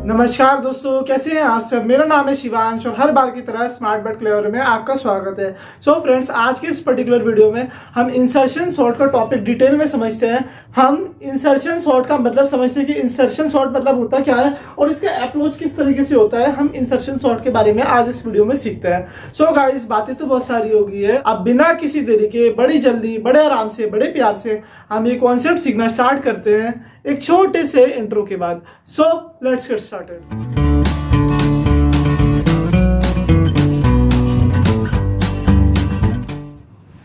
नमस्कार दोस्तों, कैसे हैं आप सब। मेरा नाम है शिवांश और हर बार की तरह स्मार्ट बट क्लेवर में आपका स्वागत है। सो फ्रेंड्स, आज के इस पर्टिकुलर वीडियो में हम इंसर्शन सॉर्ट का टॉपिक डिटेल में समझते हैं। हम इंसर्शन सॉर्ट का मतलब समझते हैं कि इंसर्शन सॉर्ट मतलब होता क्या है और इसका अप्रोच किस तरीके से होता है। हम इंसर्शन सॉर्ट के बारे में आज इस वीडियो में सीखते हैं। सो गाइस, बातें तो बहुत सारी होगी है। अब बिना किसी देरी के बड़ी जल्दी, बड़े आराम से, बड़े प्यार से हम ये कॉन्सेप्ट सीखना स्टार्ट करते हैं एक छोटे से इंट्रो के बाद। So let's get started.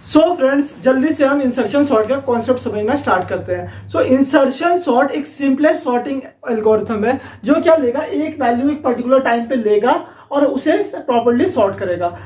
So friends, जल्दी से हम इंसर्शन सॉर्ट का कॉन्सेप्ट समझना स्टार्ट करते हैं। सो इंसर्शन सॉर्ट एक सिंपलेस्ट सॉर्टिंग एल्गोरिथम है जो क्या लेगा, एक वैल्यू एक पर्टिकुलर टाइम पे लेगा और उसे प्रॉपर्ली सॉर्ट करेगा।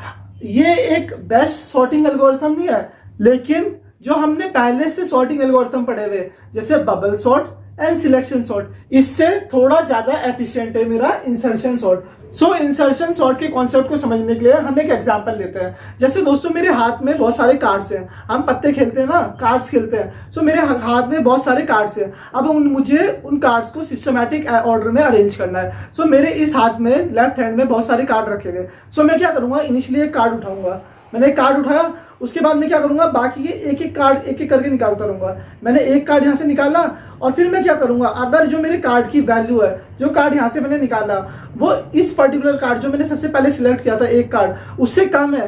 ये एक बेस्ट सॉर्टिंग एल्गोरिथम नहीं है, लेकिन जो हमने पहले से सॉर्टिंग एल्गोरिथम पढ़े हुए जैसे bubble sort and selection sort, इससे थोड़ा ज्यादा एफिशिएंट है मेरा इंसर्शन सॉर्ट। सो इंसर्शन सॉर्ट के कॉन्सेप्ट को समझने के लिए हम एक एग्जांपल लेते हैं। जैसे दोस्तों, मेरे हाथ में बहुत सारे कार्ड्स हैं। हम पत्ते खेलते हैं ना, कार्ड्स खेलते हैं। सो मेरे हाथ में बहुत सारे कार्ड्स हैं। अब मुझे उन कार्ड्स को सिस्टमैटिक ऑर्डर में अरेंज करना है। सो मेरे इस हाथ में लेफ्ट हैंड में बहुत सारे कार्ड रखे हुए। सो मैं क्या करूंगा, इनिशियली एक कार्ड उठाऊंगा। मैंने एक कार्ड उठाया, उसके बाद मैं क्या करूंगा, बाकी के एक एक कार्ड एक एक करके निकालता रहूंगा। मैंने एक कार्ड यहाँ से निकाला और फिर मैं क्या करूंगा, अगर जो मेरे कार्ड की वैल्यू है, जो कार्ड यहाँ से मैंने निकाला वो इस पर्टिकुलर कार्ड जो मैंने सबसे पहले सिलेक्ट किया था एक कार्ड, उससे कम है,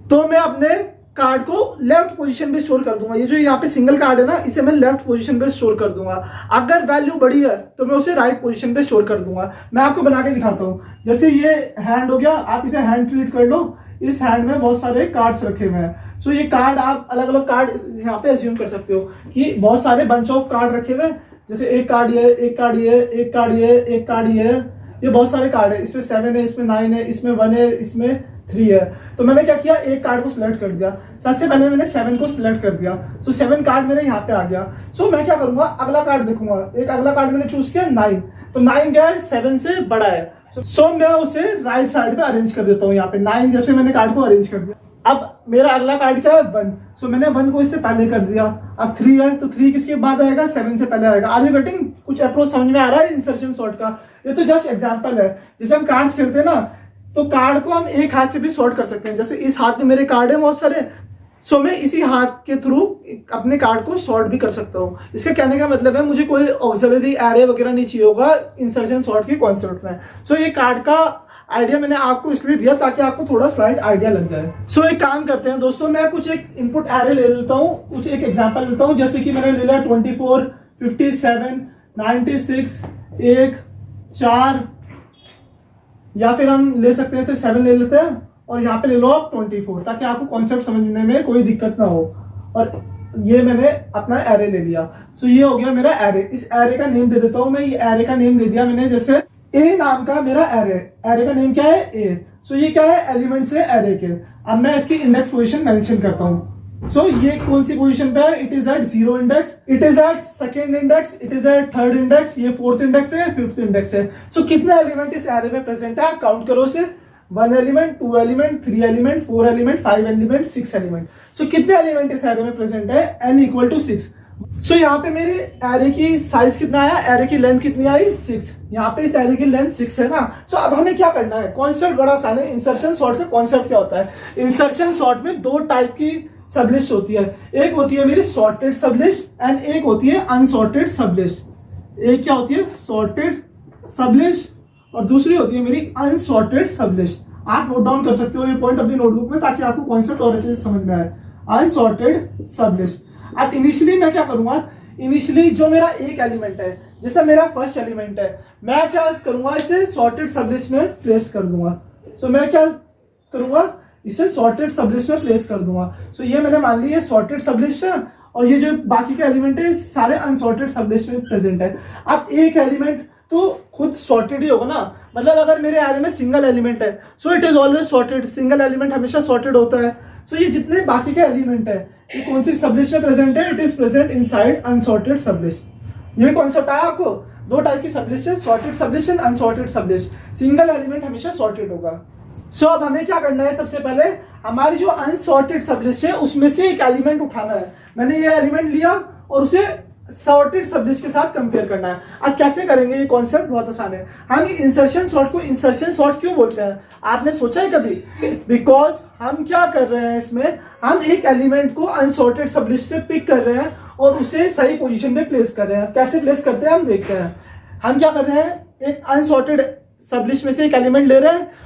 तो मैं अपने कार्ड को लेफ्ट पोजीशन पे स्टोर कर दूंगा। ये जो यहाँ पे सिंगल कार्ड है ना, इसे मैं लेफ्ट पोजीशन पे स्टोर कर दूंगा। अगर वैल्यू बड़ी है तो मैं उसे राइट पोजीशन पे स्टोर कर दूंगा। मैं आपको बना के दिखाता हूँ। जैसे ये हैंड हो गया, आप इसे हैंड ट्रीट कर लो। इस हैंड में बहुत सारे कार्ड्स रखे हुए हैं। सो ये कार्ड आप अलग अलग कार्ड यहाँ पे अज्यूम कर सकते हो कि बहुत सारे बंच ऑफ कार्ड रखे हुए हैं। जैसे एक कार्ड ये, एक कार्ड ये, एक कार्ड ये, एक कार्ड ये बहुत सारे कार्ड है। इसमें 7 है, इसमें 9 है, इसमें 1 है, इसमें 3 है। तो मैंने क्या किया, एक कार्ड को सिलेक्ट कर दिया। सबसे पहले मैंने 7 को सिलेक्ट कर दिया। सो 7 कार्ड मेरे यहाँ पे आ गया। सो मैं क्या करूंगा, अगला कार्ड देखूंगा। एक अगला कार्ड मैंने चूज किया 9, तो 9 क्या है, 7 से बड़ा है। सो मैं उसे राइट साइड पे अरेंज कर देता हूँ। यहाँ पे 9 जैसे मैंने कार्ड को अरेंज कर दिया। अब मेरा अगला कार्ड क्या है, 1। सो मैंने 1 को इससे पहले कर दिया। अब 3 है, तो 3 किसके बाद आएगा, 7 से पहले आएगा। Are you getting? कुछ अप्रोच समझ में आ रहा है इंसर्शन सॉर्ट का? ये तो जस्ट एग्जांपल है। जैसे हम कार्ड्स खेलते हैं ना, तो कार्ड को हम एक हाथ से भी सॉर्ट कर सकते हैं। जैसे इस हाथ में मेरे कार्ड है बहुत सारे, सो मैं इसी हाथ के थ्रू अपने कार्ड को सॉर्ट भी कर सकता हूँ। इसका कहने का मतलब है मुझे कोई ऑक्सिलरी एरे वगैरह नहीं चाहिए होगा इंसर्शन सॉर्ट के कॉन्सेप्ट में। सो ये कार्ड का आइडिया मैंने आपको इसलिए दिया ताकि आपको थोड़ा स्लाइड आइडिया लग जाए। सो एक काम करते हैं दोस्तों, मैं कुछ एक इनपुट एरे ले लेता हूँ, कुछ एक एग्जांपल लेता हूँ। जैसे कि मैंने ले लिया 24, 57, 96, 1, 4, या फिर हम ले सकते हैं 7 ले लेते हैं और यहाँ पे ले लो आप 24, ताकि आपको कॉन्सेप्ट समझने में कोई दिक्कत ना हो। और ये मैंने अपना एरे ले लिया। सो ये हो गया मेरा एरे। इस एरे का नेम दे देता हूँ मैं। ये एरे का नेम दे दिया मैंने, जैसे ए नाम का मेरा एरे। एरे का नेम क्या है, ए। सो ये क्या है, एलिमेंट्स है एरे के। अब मैं इसकी इंडेक्स पोजीशन मेंशन करता हूँ। सो ये कौन सी पोजीशन पे है, it is at 0 index, it is at second index, it is at third index, ये 4th इंडेक्स है, 5th इंडेक्स है। सो कितने एलिमेंट इस एरे में प्रेजेंट है, काउंट करो से। 1 element, 2 element, 3 element, 4 element, 5 element, 6 element. So कितने एलिमेंट इस एरे में प्रेजेंट है, n इक्वल टू 6। सो यहाँ पे मेरे एरे की साइज कितना आया, एरे की लेंथ कितनी आई, 6। यहाँ पे इस एरे की लेंथ 6 है ना। सो अब हमें क्या करना है, कॉन्सेप्ट बड़ा आसान है। इंसर्शन सॉर्ट का कॉन्सेप्ट क्या होता है, इंसर्शन सॉर्ट में 2 टाइप की सबलिस्ट होती है। एक होती है मेरी सॉर्टेड सबलिस्ट एंड एक होती है अनसॉर्टेड सबलिस्ट। एक क्या होती है, सॉर्टेड सबलिस्ट, और दूसरी होती है मेरी अनसॉर्टेड सबलिस्ट। आप नोट डाउन कर सकते हो ये पॉइंट अपनी नोटबुक में, ताकि आपको कॉन्सेप्ट और अच्छे से समझ में आए। अनसॉर्टेड सबलिस्ट। अब इनिशियली मैं क्या करूंगा, इनिशियली जो मेरा एक एलिमेंट है, जैसे मेरा फर्स्ट एलिमेंट है, मैं क्या करूंगा, इसे सॉर्टेड सबलिस्ट में प्लेस कर दूंगा। सो मैं क्या करूंगा, इसे सॉर्टेड सबलिस्ट में प्लेस कर दूंगा। सो ये मैंने मान ली है सॉर्टेड सबलिस्ट है, और ये जो बाकी के एलिमेंट है सारे अनसॉर्टेड सबलिस्ट में प्रेजेंट है। अब एक एलिमेंट तो खुद सॉर्टेड ही होगा ना, मतलब अगर मेरे एरे में सिंगल एलिमेंट है, so it is always sorted. Single element हमेशा सॉर्टेड होता है। सो ये जितने बाकी के एलिमेंट है, ये कौन सी सबलिस्ट में प्रेजेंट है, it is present inside unsorted सबलिस्ट। ये कॉन्सेप्ट आया आपको। 2 टाइप की सबलिस्ट है, sorted सबलिस्ट and unsorted सबलिस्ट। Single element हमेशा सॉर्टेड होगा। सो अब हमें क्या करना है, सबसे पहले हमारी जो अनसॉर्टेड सबलिस्ट है उसमें से एक एलिमेंट उठाना है। मैंने ये एलिमेंट लिया और उसे सॉर्टेड सबलिस्ट के साथ कंपेयर करना है। अब कैसे करेंगे, ये कॉन्सेप्ट बहुत आसान है। हम इंसर्शन सॉर्ट को इंसर्शन सॉर्ट क्यों बोलते हैं, आपने सोचा है कभी? बिकॉज हम क्या कर रहे हैं, इसमें हम एक एलिमेंट को अनसॉर्टेड सबलिस्ट से पिक कर रहे हैं और उसे सही पोजीशन पे प्लेस कर रहे हैं। कैसे प्लेस करते हैं हम देखते हैं। हम क्या कर रहे हैं, एक अनसॉर्टेड सबलिस्ट में से एक एलिमेंट ले रहे हैं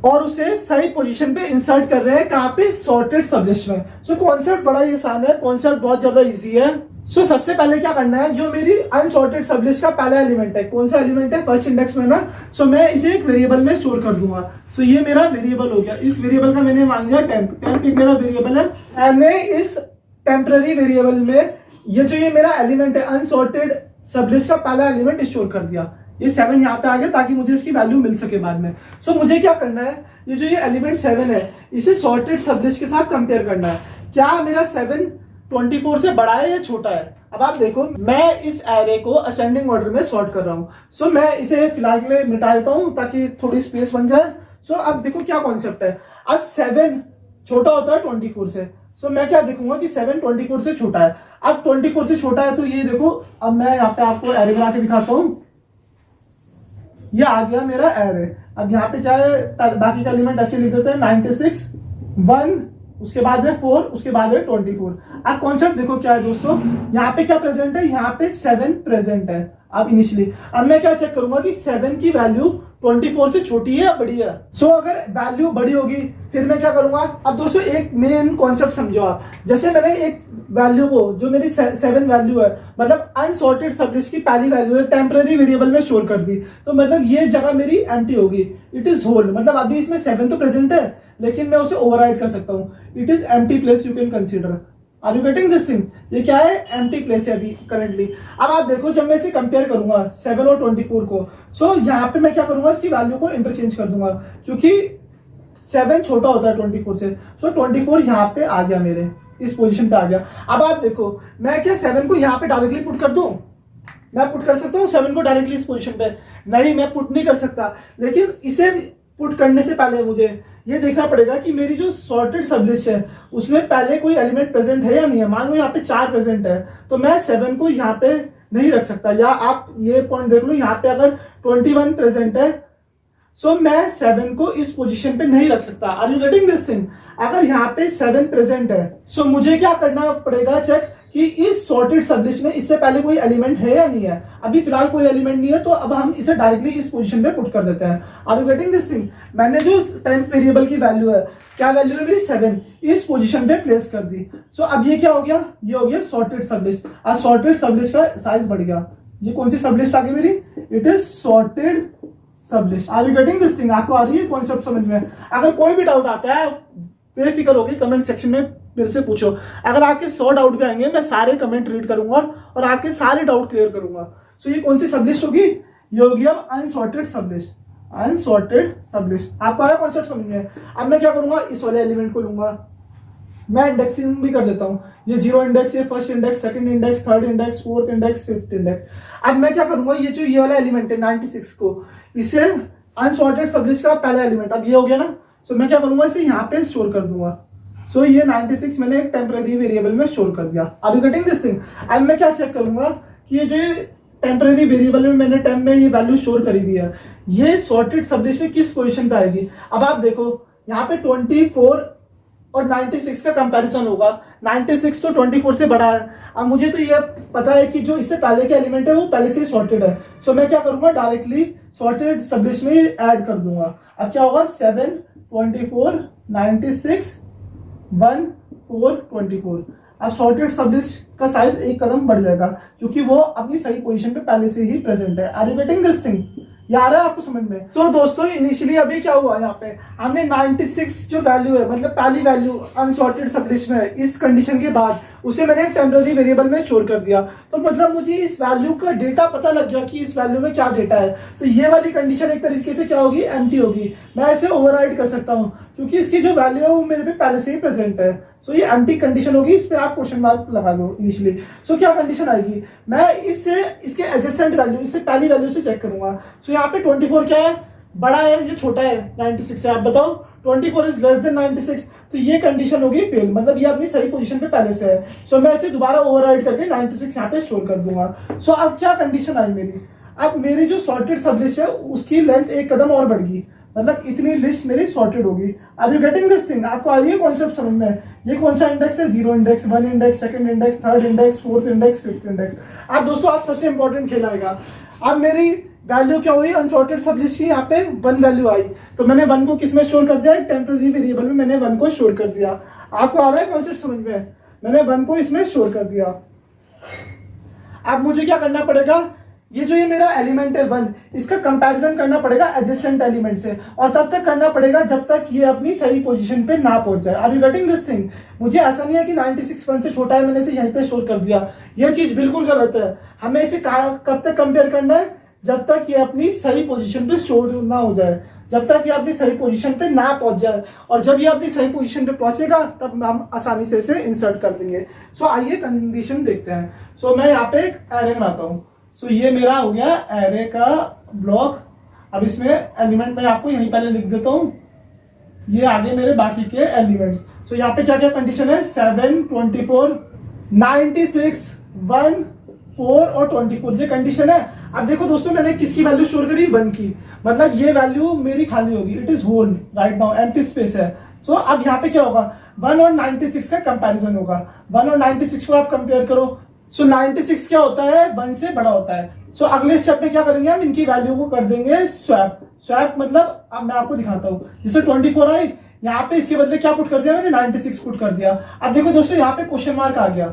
और उसे सही पोजीशन पे इंसर्ट कर रहे हैं। कहाँ पे? सॉर्टेड सबलिस्ट में। सो कॉन्सेप्ट बड़ा ही आसान है, कॉन्सेप्ट बहुत ज्यादा इजी है। सो सबसे पहले क्या करना है, जो मेरी अनसॉर्टेड सबलिस्ट का पहला एलिमेंट है, कौन सा एलिमेंट है, फर्स्ट इंडेक्स में ना। सो मैं इसे एक वेरिएबल में स्टोर कर दूंगा। सो ये मेरा वेरिएबल हो गया। इस वेरिएबल का मैंने मान लिया टेम्प। टेम्प एक मेरा वेरिएबल है। मैंने इस टेम्पररी वेरिएबल में ये मेरा एलिमेंट है अनसॉर्टेड सबलिस्ट का पहला एलिमेंट स्टोर कर दिया। ये 7 यहाँ पे आ गया ताकि मुझे इसकी वैल्यू मिल सके बाद में। सो मुझे क्या करना है, ये एलिमेंट 7 है इसे सॉर्टेड सबलिस्ट के साथ कंपेयर करना है। क्या मेरा 7 24 से बड़ा है या छोटा है? अब आप देखो, मैं इस एरे को असेंडिंग ऑर्डर में सॉर्ट कर रहा हूँ। सो मैं इसे फिलहाल के लिए मिटा देता हूँ ताकि थोड़ी स्पेस बन जाए। सो अब देखो क्या कॉन्सेप्ट है। अब 7 छोटा होता है 24 से। सो मैं क्या देखूंगा कि 7 24 से छोटा है। अब 24 से छोटा है तो ये देखो, अब मैं यहाँ पे आपको एरे बना के दिखाता हूँ। ये आ गया मेरा एरे। अब यहाँ पे क्या है, बाकी का एलिमेंट ऐसे लिख देते हैं 96 1, उसके बाद है 4, उसके बाद है 24। अब कॉन्सेप्ट देखो क्या है दोस्तों, यहाँ पे क्या प्रेजेंट है, यहाँ पे 7 प्रेजेंट है। अब इनिशियली अब मैं क्या चेक करूंगा कि 7 की वैल्यू 24 से छोटी है या बड़ी है। सो अगर वैल्यू बड़ी होगी फिर मैं क्या करूंगा। अब दोस्तों एक मेन कॉन्सेप्ट समझो आप, जैसे मैंने एक वैल्यू को, जो मेरी 7 वैल्यू है, मतलब अनसॉर्टेड सबलिस्ट की पहली वैल्यू है, टेम्पररी वेरिएबल में स्टोर कर दी, तो मतलब ये जगह मेरी एम्प्टी होगी। इट इज होल, मतलब अभी इसमें 7 तो प्रेजेंट है लेकिन मैं उसे ओवरराइड कर सकता हूँ। It is empty place, you can consider. Are you getting this thing? ये क्या है, एम्प्टी प्लेस है अभी करंटली। अब आप देखो, जब मैं इसे कंपेयर करूंगा 7 और 24 को, सो यहाँ पे मैं क्या करूंगा, इसकी वैल्यू को इंटरचेंज कर दूंगा क्योंकि 7 छोटा होता है 24 से। सो 24 यहाँ पे आ गया, मेरे इस पोजीशन पे आ गया। अब आप देखो, मैं क्या 7 को यहाँ पे डायरेक्टली पुट कर दूं? मैं पुट कर सकता हूँ 7 को डायरेक्टली इस पोजीशन पे? नहीं, मैं पुट नहीं कर सकता। लेकिन इसे पुट करने से पहले मुझे ये देखना पड़ेगा कि मेरी जो सॉर्टेड सबलिस्ट है उसमें पहले कोई एलिमेंट प्रेजेंट है या नहीं है। मान लो यहाँ पे 4 प्रेजेंट है तो मैं 7 को यहाँ पे नहीं रख सकता। या आप ये पॉइंट देख लो, यहाँ पे अगर 21 प्रेजेंट है सो मैं 7 को इस पोजीशन पे नहीं रख सकता। Are you getting this thing? अगर यहाँ पे 7 प्रेजेंट है सो मुझे क्या करना पड़ेगा, चेक कि इस सॉर्टेड सबलिस्ट में इससे पहले कोई एलिमेंट है या नहीं है। अभी फिलहाल कोई एलिमेंट नहीं है तो अब हम इसे डायरेक्टली इस पोजीशन पे पुट कर देते हैं। Are you getting this thing? मैंने जो टेम्प वेरिएबल की वैल्यू है, क्या वैल्यू है मेरी 7, इस पोजीशन पे प्लेस कर दी। सो अब ये क्या हो गया, ये हो गया सॉर्टेड सबलिस्ट। अब सॉर्टेड सबलिस्ट का साइज बढ़ गया। ये कौन सी सबलिस्ट आ गई मेरी? It is sorted sublist. Are you getting this thing? आपको आ रही है कॉन्सेप्ट समझ में? अगर कोई भी डाउट आता है बेफिक्र होकर कमेंट सेक्शन में मेरे से पूछो। अगर आपके 100 डाउट भी आएंगे मैं सारे कमेंट रीड करूंगा और आपके सारे डाउट क्लियर करूंगा। सो ये कौन सी सबलिस्ट होगी? ये होगी अब अनसॉर्टेड सबलिस्ट। अनसॉर्टेड सबलिस्ट। आपको आया कॉन्सेप्ट समझ में? अब मैं क्या करूंगा, इस वाले एलिमेंट को लूंगा, मैं इंडेक्सिंग भी कर देता हूं। ये 0 इंडेक्स, ये first index, second index, third index, fourth index, fifth index. अब मैं क्या करूंगा, ये जो ये वाला एलिमेंट है 96 को, इसे अनसॉर्टेड सबलिस्ट का पहला एलिमेंट, अब ये हो गया ना। सो मैं क्या करूंगा, इसे यहाँ पे स्टोर कर दूंगा। सो ये 96 मैंने एक टेम्पररी वेरिएबल में स्टोर कर दिया। Are you getting this thing? अब मैं क्या चेक करूंगा कि ये जो टेम्पररी वेरिएबल में मैंने टेम्प में ये वैल्यू स्टोर करी हुई है, ये सॉर्टेड सबलिस्ट में किस पोजीशन पे आएगी। अब आप देखो, यहाँ पे 24 और 96 का कंपैरिजन होगा। 96 तो 24 से बड़ा है। अब मुझे तो ये पता है कि जो इससे पहले के एलिमेंट है वो पहले से ही सॉर्टेड है। सो मैं क्या करूंगा, डायरेक्टली सॉर्टेड सबलिस्ट में ऐड कर दूंगा। अब क्या होगा, 7 24 96 1 4 24। अब सॉर्टेड सबलिस्ट का साइज एक कदम बढ़ जाएगा क्योंकि वो अपनी सही पोजीशन पे पहले से ही प्रेजेंट है। Are you getting this thing? ये आ रहा है आपको समझ में? तो दोस्तों इनिशियली अभी क्या हुआ, यहाँ पे हमने 96 जो वैल्यू है, मतलब पहली वैल्यू अनसॉर्टेड सबलिस्ट में है, इस कंडीशन के बाद उसे मैंने टेम्पररी वेरिएबल में स्टोर कर दिया। तो मतलब मुझे इस वैल्यू का डेटा पता लग गया कि इस वैल्यू में क्या डेटा है। तो ये वाली कंडीशन एक तरीके से क्या होगी, एम्प्टी होगी। मैं इसे ओवरराइड कर सकता हूँ क्योंकि इसकी जो वैल्यू है वो मेरे पे पहले से ही प्रेजेंट है। सो ये एम्प्टी कंडीशन होगी, इस पे आप क्वेश्चन मार्क लगा दो इनिशियली। सो क्या कंडीशन आएगी, मैं इससे इसके एडजेसेंट वैल्यू, इससे पहली वैल्यू से चेक करूंगा। सो यहाँ पे 24 क्या है, बड़ा है, ये छोटा है 96 से? आप बताओ 24 इज लेस देन 96, तो ये कंडीशन होगी फेल, मतलब ये अपनी सही पोजीशन पे पहले से है। सो मैं इसे दोबारा ओवरराइड करके 96 यहाँ पे स्टोर कर दूंगा। सो अब क्या कंडीशन आई मेरी, अब मेरी जो सॉर्टेड सब लिस्ट है उसकी लेंथ एक कदम और बढ़ गई, मतलब इतनी लिस्ट मेरी सॉर्टेड होगी। Are you getting this thing? आपको आ रही है कॉन्सेप्ट समझ में? ये कौन सा इंडेक्स है? 0 index, 1 index, second index, third index, fourth index, fifth index. अब दोस्तों आप सबसे इंपॉर्टेंट खेल आएगा। अब मेरी वैल्यू क्या हुई अनसॉर्टेड सब लिस्ट की? यहाँ पे 1 वैल्यू आई, तो मैंने 1 को किस में स्टोर कर दिया? टेम्पररी वेरिएबल में मैंने 1 को स्टोर कर दिया। आपको आ रहा है कॉन्सेप्ट समझ में? मैंने 1 को इसमें स्टोर कर दिया। अब मुझे क्या करना पड़ेगा, ये मेरा एलिमेंट है 1, इसका कंपैरिजन करना पड़ेगा एडजेसेंट एलिमेंट से, और तब तक करना पड़ेगा जब तक ये अपनी सही पोजीशन पे ना पहुंच जाए। Are you getting this thing? मुझे ऐसा नहीं है कि 96 1 से छोटा है मैंने इसे यहीं पे स्टोर कर दिया, ये चीज बिल्कुल गलत है। हमें इसे कब तक कंपेयर करना है? जब तक ये अपनी सही पोजीशन पे स्टोर ना हो जाए, जब तक ये अपनी सही पोजीशन पे ना पहुंच जाए, और जब ये अपनी सही पोजीशन पे पहुंचेगा तब हम आसानी से इसे इंसर्ट कर देंगे। सो आइए कंडीशन देखते हैं। सो मैं यहाँ पे एक एरे बनाता हूँ। सो ये मेरा हो गया एरे का ब्लॉक। अब इसमें एलिमेंट मैं आपको यहीं पहले लिख देता हूँ, ये आगे मेरे बाकी के एलिमेंट्स। सो यहाँ पे क्या क्या कंडीशन है? 7, 24, 96, 1, 4 और 24, ये कंडीशन है। अब देखो दोस्तों मैंने किसकी वैल्यू स्टोर करी? 1 की, मतलब ये वैल्यू मेरी खाली होगी, it is whole right now, empty space है। सो अब यहाँ पे क्या होगा? 1 और 96 का कंपैरिजन होगा। 1 और 96 को आप कंपेयर करो। सो 96 क्या होता है? 1 से बड़ा होता है। सो अगले स्टेप में क्या करेंगे हम? इनकी वैल्यू को कर देंगे स्वैप। स्वैप मतलब अब मैं आपको दिखाता हूँ, जैसे 24 आई, यहाँ पे इसके बदले क्या पुट कर दिया मैंने? 96 पुट कर दिया। अब देखो दोस्तों यहाँ पे क्वेश्चन मार्क आ गया,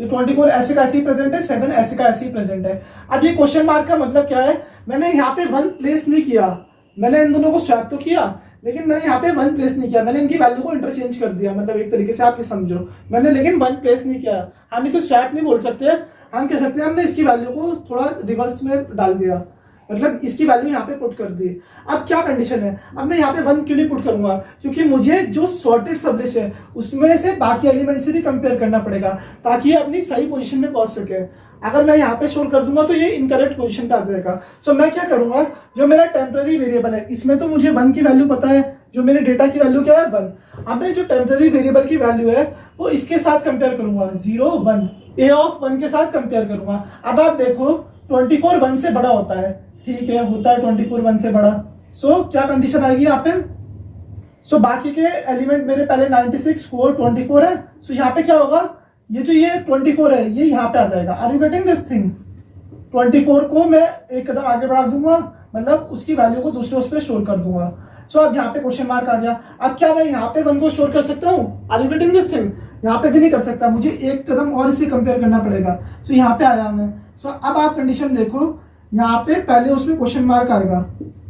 ये 24 ऐसे का ऐसे ही प्रेजेंट है, 7 ऐसे का ऐसे ही प्रेजेंट है। अब ये क्वेश्चन मार्क का मतलब क्या है? मैंने यहाँ पे 1 प्लेस नहीं किया, मैंने इन दोनों को स्वैप तो किया, लेकिन मैंने यहाँ पे 1 प्लेस नहीं किया, मैंने इनकी वैल्यू को इंटरचेंज कर दिया, मतलब एक तरीके से आप ये समझो, मैंने लेकिन 1 प्लेस नहीं किया। हम इसे स्वैप नहीं बोल सकते, हम कह सकते हैं हमने इसकी वैल्यू को थोड़ा रिवर्स में डाल दिया, मतलब इसकी वैल्यू यहाँ पे पुट कर दी। अब क्या कंडीशन है? अब मैं यहाँ पे 1 क्यों नहीं पुट करूंगा? क्योंकि मुझे जो सॉर्टेड सब लिस्ट है उसमें से बाकी एलिमेंट से भी कंपेयर करना पड़ेगा ताकि ये अपनी सही पोजीशन में पहुंच सके। अगर मैं यहाँ पे स्टोर कर दूंगा तो ये इनकरेक्ट पोजीशन पे आ जाएगा। सो मैं क्या करूंगा, जो मेरा टेम्पररी वेरिएबल है इसमें तो मुझे 1 की वैल्यू पता है, जो मेरे डेटा की वैल्यू क्या है? 1। अब मैं जो टेम्पररी वेरिएबल की वैल्यू है वो इसके साथ कंपेयर करूंगा, 0, 1, ए ऑफ 1 के साथ कंपेयर करूंगा। अब आप देखो 24 1 से बड़ा होता है, ठीक है, होता है 24 1 से बड़ा। सो क्या कंडीशन आएगी यहाँ पे? सो बाकी के एलिमेंट मेरे पहले 96, 4, 24 है। सो यहाँ पे क्या होगा? ये जो ये 24 है ये यहाँ पे आ जाएगा। Are you getting this thing? 24 को मैं एक कदम आगे बढ़ा दूंगा, मतलब उसकी वैल्यू को दूसरे उस पर स्टोर कर दूंगा। सो अब यहाँ पे क्वेश्चन मार्क आ गया। अब क्या मैं यहाँ पे 1 को स्टोर कर सकता हूँ? Are you getting this thing? यहाँ पे भी नहीं कर सकता, मुझे एक कदम और इसे कंपेयर करना पड़ेगा। सो यहाँ पे आया मैं। सो अब आप कंडीशन देखो, यहाँ पे पहले उसमें क्वेश्चन मार्क आएगा।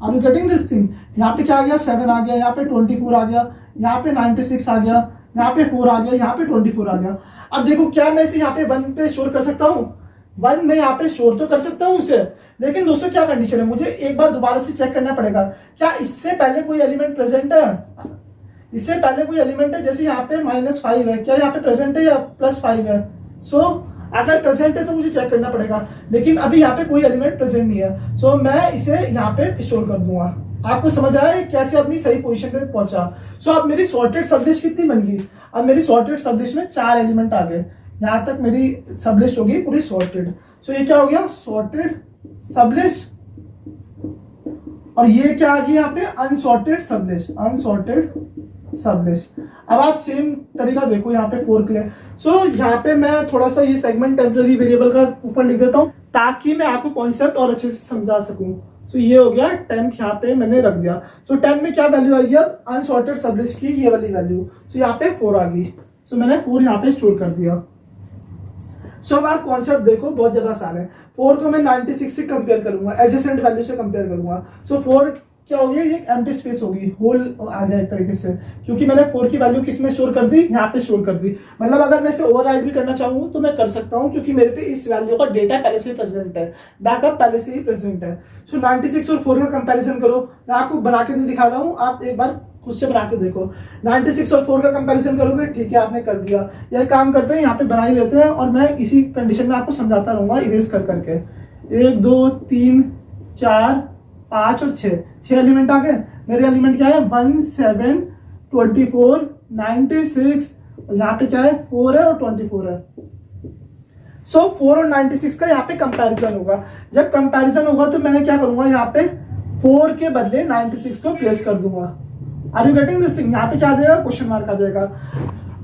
Are you getting this thing? यहाँ पे क्या आ गया? 7 आ गया, यहाँ पे 24 आ गया, यहाँ पे 96 आ गया, यहाँ पे 4 आ गया, यहाँ पे 24 आ गया। अब देखो क्या मैं इसे यहाँ पे 1 पे स्टोर कर सकता हूँ? 1 में यहाँ पे स्टोर तो कर सकता हूँ उसे, लेकिन दोस्तों क्या कंडीशन है? मुझे एक बार दोबारा से चेक करना पड़ेगा, क्या इससे पहले कोई एलिमेंट प्रेजेंट है? इससे पहले कोई एलिमेंट है? जैसे यहाँ पे -5 है, क्या यहाँ पे प्रेजेंट है या +5 है? सो अगर प्रेजेंट है तो मुझे चेक करना पड़ेगा, लेकिन अभी यहाँ पे कोई एलिमेंट प्रेजेंट नहीं है। सो मैं इसे यहाँ पे स्टोर कर दूंगा। आपको समझ आया कैसे अपनी सही पोजीशन पे पहुंचा? सो अब मेरी सॉर्टेड सबलिस्ट कितनी बन गई? अब मेरी सॉर्टेड सबलिस्ट में 4 एलिमेंट आ गए, यहाँ तक मेरी सबलिस्ट होगी पूरी सॉर्टेड। सो ये क्या हो गया? सॉर्टेड सबलिस्ट। और ये क्या आ गई यहाँ पे? Unsorted सबलिस्ट, unsorted सबलिस्ट। अब आप सेम तरीका देखो यहाँ पे 4 के लिए। सो यहाँ पे मैं थोड़ा सा ये सेगमेंट टेम्पररी वेरिएबल का ऊपर लिख देता हूँ ताकि मैं आपको कॉन्सेप्ट और अच्छे से समझा सकूं। सो ये हो गया टेम्प, यहाँ पे मैंने रख दिया। सो टेम्प में क्या वैल्यू आएगी? अब अनसॉर्टेड सबलिस्ट की ये वाली वैल्यू। सो यहाँ पे 4 आ गई। सो मैंने 4 यहाँ पे स्टोर कर दिया। सो अब आप कॉन्सेप्ट देखो, बहुत ज्यादा आसान है। 4 को मैं 96 से कंपेयर करूंगा, एडजेसेंट वैल्यू से कंपेयर करूंगा। सो 4 क्या होगी? ये एम्प्टी स्पेस होगी, होल आ गया एक तरीके से, क्योंकि मैंने 4 की वैल्यू किस में स्टोर कर दी? यहाँ पे स्टोर कर दी। मतलब अगर मैं इसे ओवरराइड भी करना चाहूँ तो मैं कर सकता हूँ, क्योंकि मेरे पे इस वैल्यू का डेटा पहले से ही प्रेजेंट है, बैकअप पहले से ही प्रेजेंट है। सो 96 और 4 का कंपैरिजन करो। मैं आपको बना के नहीं दिखा रहा हूँ, आप एक बार खुद से बना के देखो। 96 और 4 का कंपैरिजन करोगे, ठीक है, आपने कर दिया। यह काम करते हैं, यहाँ पे बना ही लेते हैं, और मैं इसी कंडीशन में आपको समझाता रहूंगा इरेज कर करके। 1 2 3 4 5 और 6 एलिमेंट आ गए। मेरे एलिमेंट क्या है? 1 7 24, 96, और यहाँ पे क्या है 4 है और 24 है। सो 4 और 96 का यहाँ पे कंपैरिजन होगा। जब कंपैरिजन होगा तो मैं क्या करूंगा, यहाँ पे 4 के बदले 96 को प्लेस कर दूंगा। Are you getting this thing? यहाँ पे क्या आ जाएगा, क्वेश्चन मार्क आ जाएगा।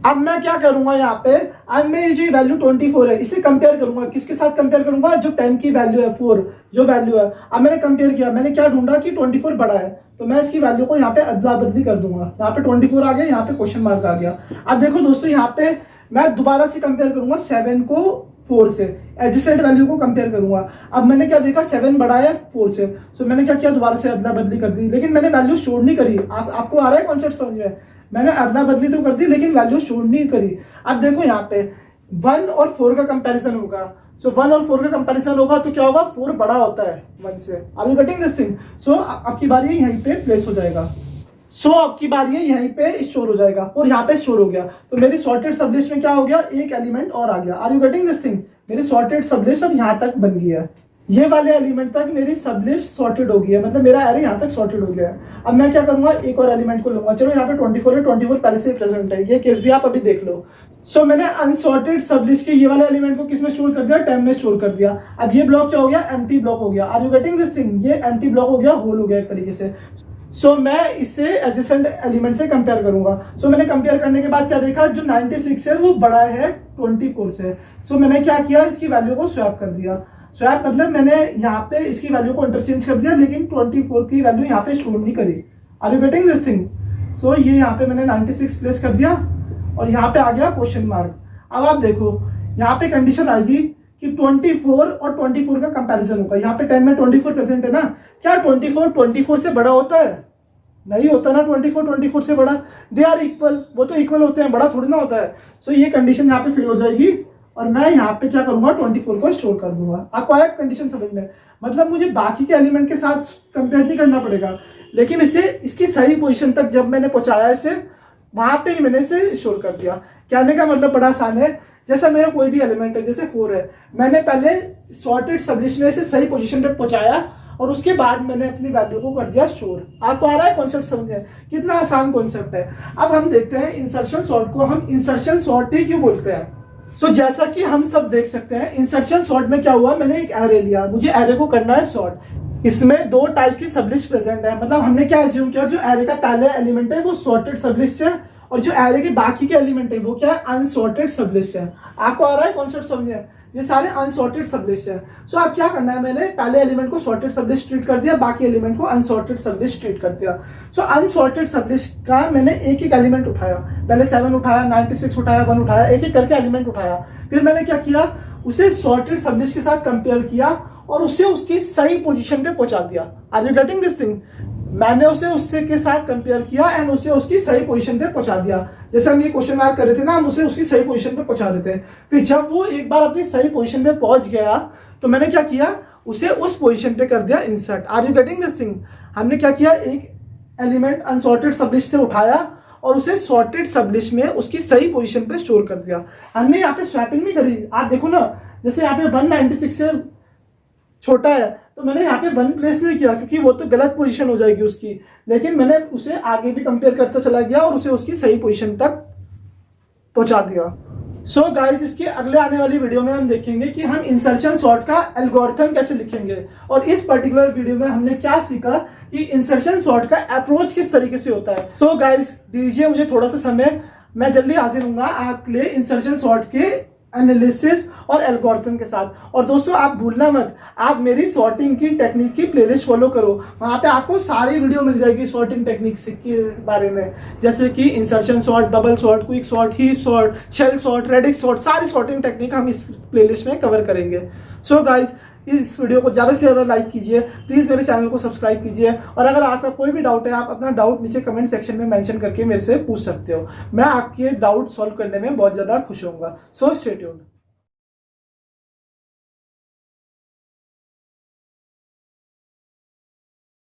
अब मैं क्या करूंगा, यहाँ पे अब मेरी जो वैल्यू 24 है इसे कंपेयर करूंगा, किसके साथ कंपेयर करूंगा, जो 10 की वैल्यू है 4 जो वैल्यू है। अब मैंने कंपेयर किया, मैंने क्या ढूंढा कि 24 बड़ा है, तो मैं इसकी वैल्यू को यहाँ पे अदला बदली कर दूंगा। यहाँ पे 24 आ गया, यहाँ पे क्वेश्चन मार्क आ गया। अब देखो दोस्तों, यहाँ पे मैं दोबारा से कंपेयर करूंगा 7 को 4 से, एडजेसेंट वैल्यू को कंपेयर करूंगा। अब मैंने क्या देखा, 7 बड़ा है 4 से, सो मैंने क्या किया, दोबारा से अदला बदली कर दी, लेकिन मैंने वैल्यू स्टोर नहीं करी। आपको आ रहा है कॉन्सेप्ट समझ में? मैंने अदला बदली तो कर दी लेकिन वैल्यू स्टोर नहीं करी। अब देखो यहाँ पे 1 और 4 का कंपैरिजन होगा। सो 1 और 4 का कंपैरिजन होगा तो क्या होगा, 4 बड़ा होता है 1 से। Are you getting this thing? So आपकी बारी यहीं पे प्लेस हो जाएगा। सो आपकी बारी है यहीं पे स्टोर हो जाएगा और यहाँ पे स्टोर हो गया। तो मेरी सॉर्टेड सबलिस्ट में क्या हो गया, एक एलिमेंट और आ गया। Are you getting this thing? मेरी सॉर्टेड सबलिस्ट अब यहाँ तक बन गई है, ये वाले एलिमेंट तक मेरी सबलिस्ट सॉर्टेड हो गई है, मतलब मेरा एरे यहाँ तक सॉर्टेड हो गया है। अब मैं क्या करूंगा, एक और एलिमेंट को लूंगा। चलो यहाँ पे 24 है, 24 पहले से ही प्रेजेंट है, ये केस भी आप अभी देख लो। सो मैंने अनसॉर्टेड सबलिस्ट के ये वाले एलिमेंट को किस में स्टोर कर दिया, 10 में स्टोर कर दिया। अब ये ब्लॉक क्या हो गया, एम्प्टी ब्लॉक हो गया। Are you getting this thing? ये एम्प्टी ब्लॉक हो गया, होल हो गया एक तरीके से। सो मैं इसे एडजेसेंट एलिमेंट से कंपेयर करूंगा। सो मैंने कंपेयर करने के बाद क्या देखा, जो 96 है वो बड़ा है 24 से। सो मैंने क्या किया, इसकी वैल्यू को स्वैप कर दिया। स्वैप मतलब मैंने यहाँ पे इसकी वैल्यू को इंटरचेंज कर दिया, लेकिन 24 की वैल्यू यहाँ पे स्टोर नहीं करी। Are you getting this thing? So ये यहाँ पे मैंने 96 प्लेस कर दिया और यहाँ पे आ गया क्वेश्चन मार्क। अब आप देखो यहाँ पे कंडीशन आएगी कि 24 और 24 का कंपैरिजन होगा। यहाँ पे 10 में 24 प्रेजेंट है ना, क्या 24 से बड़ा होता है? नहीं होता ना, 24 से बड़ा। दे आर इक्वल, वो तो इक्वल होते हैं, बड़ा थोड़ी ना होता है। सो ये कंडीशन यहाँ पे फिल हो जाएगी और मैं यहाँ पे क्या करूंगा, 24 को स्टोर कर दूंगा। आपको आया कंडीशन समझ में? मतलब मुझे बाकी के एलिमेंट के साथ कंपेयर नहीं करना पड़ेगा, लेकिन इसे इसकी सही पोजीशन तक जब मैंने पहुंचाया इसे, वहां पे ही मैंने इसे स्टोर कर दिया। कहने का मतलब बड़ा आसान है। जैसा मेरा कोई भी एलिमेंट है, जैसे 4 है, मैंने पहले सॉर्टेड सबलिस्ट में इसे सही पोजीशन पे पहुंचाया और उसके बाद मैंने अपनी वैल्यू को कर दिया स्टोर। आपको आ रहा है कॉन्सेप्ट समझे? कितना आसान कॉन्सेप्ट है। अब हम देखते हैं इंसर्शन सॉर्ट को हम इंसर्शन सॉर्ट ही क्यों बोलते हैं। सो जैसा कि हम सब देख सकते हैं, इंसर्शन सॉर्ट में क्या हुआ, मैंने एक एरे लिया, मुझे एरे को करना है सॉर्ट। इसमें 2 टाइप की सबलिस्ट प्रेजेंट है, मतलब हमने क्या एज्यूम किया, जो एरे का पहले एलिमेंट है वो सॉर्टेड सबलिस्ट है और जो एरे के बाकी के एलिमेंट है वो क्या है, अनसॉर्टेड सबलिस्ट है। आपको आ रहा है कॉन्सेप्ट समझे? ये सारे अनसॉर्टेड सबलिस्ट है। सो अब क्या करना है, मैंने पहले एलिमेंट को सॉर्टेड सबलिस्ट ट्रीट कर दिया, बाकी एलिमेंट को अनसॉर्टेड सबलिस्ट ट्रीट कर दिया। सो अनसॉर्टेड सबलिस्ट का मैंने एक एक एलिमेंट उठाया, पहले 7 उठाया, 96 उठाया, 1 उठाया, एक एक करके एलिमेंट उठाया। फिर मैंने क्या किया, उसे सॉर्टेड सबलिस्ट के साथ कंपेयर किया और उसे उसकी सही पोजीशन पे पहुंचा दिया। Are you getting this thing? मैंने उसे उससे के साथ कंपेयर किया एंड उसे उसकी सही पोजीशन पे पहुंचा दिया। जैसे हम ये क्वेश्चन मार्क कर रहे थे ना, हम उसे उसकी सही पोजीशन पे पहुंचा रहे थे। फिर जब वो एक बार अपनी सही पोजीशन पे पहुंच गया तो मैंने क्या किया, उसे उस पोजीशन पे कर दिया insert. Are you getting this thing? हमने क्या किया, एक एलिमेंट अनसॉर्टेड सबलिस्ट से उठाया और उसे सॉर्टेड सबलिस्ट में उसकी सही पोजीशन पे स्टोर कर दिया। हमने यहाँ पे स्वैपिंग नहीं करी। आप देखो ना, जैसे यहाँ पे 196 से छोटा है तो मैंने यहाँ पे 1 प्लेस नहीं किया क्योंकि वो तो गलत पोजीशन हो जाएगी उसकी, लेकिन मैंने उसे आगे भी कंपेयर करता चला गया और उसे उसकी सही पोजीशन तक पहुंचा दिया। सो गाइस, इसके अगले आने वाली वीडियो में हम देखेंगे कि हम इंसर्शन सॉर्ट का एल्गोरिथम कैसे लिखेंगे और इस पर्टिकुलर वीडियो में हमने क्या सीखा कि इंसर्शन सॉर्ट का अप्रोच किस तरीके से होता है। सो गाइस, दीजिए मुझे थोड़ा सा समय, मैं जल्दी हाजिर हूंगा आपके लिए इंसर्शन सॉर्ट के एनालिसिस और एल्गोरिथम के साथ। और दोस्तों आप भूलना मत, आप मेरी सॉर्टिंग की टेक्निक की प्लेलिस्ट फॉलो करो, वहां पे आपको सारी वीडियो मिल जाएगी सॉर्टिंग टेक्निक के बारे में, जैसे कि insertion sort, double sort, quick sort, heap sort, shell sort, radix sort, सारी सॉर्टिंग टेक्निक हम इस प्लेलिस्ट में कवर करेंगे। सो गाइज, इस वीडियो को ज़्यादा से ज़्यादा लाइक कीजिए, प्लीज़ मेरे चैनल को सब्सक्राइब कीजिए और अगर आपका कोई भी डाउट है आप अपना डाउट नीचे कमेंट सेक्शन में मेंशन करके मेरे से पूछ सकते हो। मैं आपके डाउट सॉल्व करने में बहुत ज़्यादा खुश होऊंगा। So stay tuned.